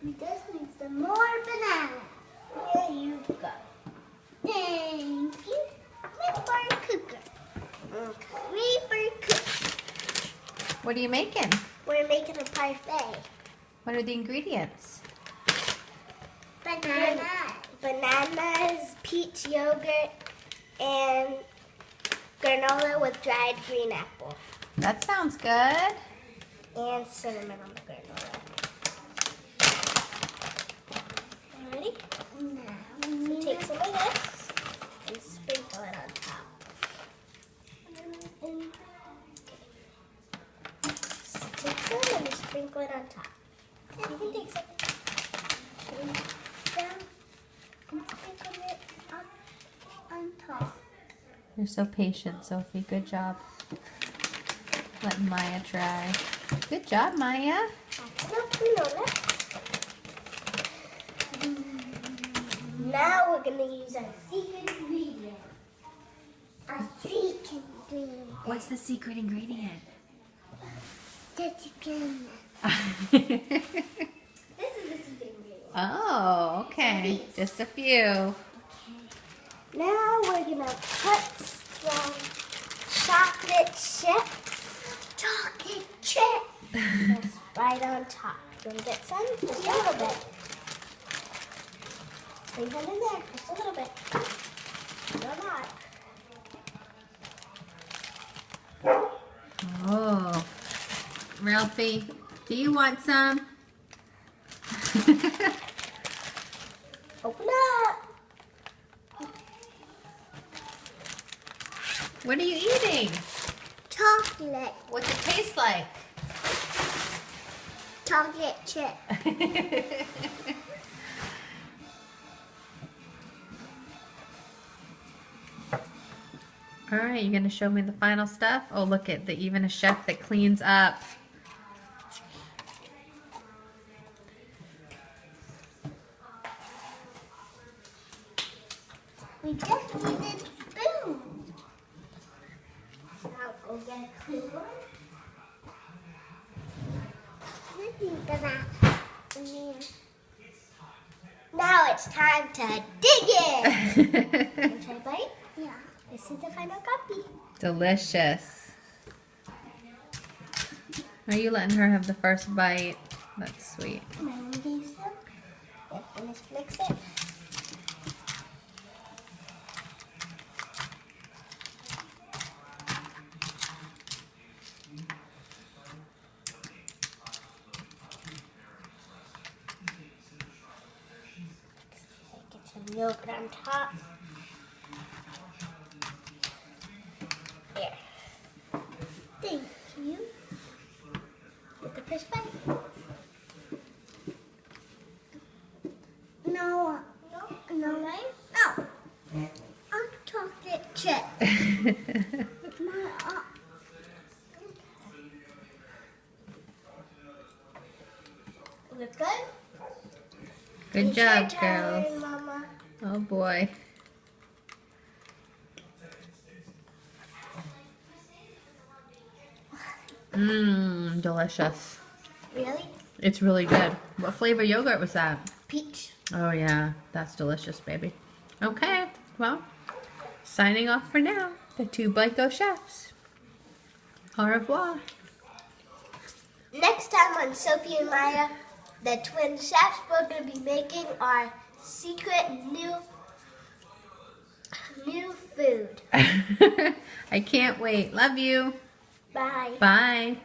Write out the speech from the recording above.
We just need some more bananas. Here you go. Thank you. Reaper cooker. Reaper cooker. What are you making? We're making a parfait. What are the ingredients? Bananas, peach yogurt, and granola with dried green apple. That sounds good. And cinnamon on the granola. Ready? Now, so take some of this and sprinkle it on top. Take some and sprinkle it on top. You can take some. And sprinkle it up on top. You're so patient, Sophie. Good job. Let Maya try. Good job, Maya. Now we're going to use our secret ingredient. Our secret ingredient. What's the secret ingredient? The chicken. This is the secret ingredient. Oh, okay. Just a few. Okay. Now we're going to put some chocolate chips. Chocolate chips. Just right on top. You want to get some? Just a little bit. Bring them in there. Just a little bit. No, not. Oh. Ralphie, do you want some? Open up. What are you eating? Chocolate. What's it taste like? Chocolate chip. All right, you're gonna show me the final stuff? Oh, look at even a chef that cleans up. We just needed spoons. Now go get a clean one. Now it's time to dig in. Want to try a bite? Yeah. This is the final copy. Delicious. Are you letting her have the first bite? That's sweet. Now we do some. Yep, and let's mix it. Get some yogurt on top. There. Thank you. Get the first bite. No. No, right? No. I'm chocolate chip. Look good? Good It's job, your turn, girls. Mama. Oh boy. Mmm, delicious. Really? It's really good. What flavor yogurt was that? Peach. Oh yeah, that's delicious, baby. Okay, well, signing off for now. The two Blanco chefs. Au revoir. Next time on Sophie and Maya, the twin chefs, we're going to be making our secret new food. I can't wait. Love you. Bye. Bye.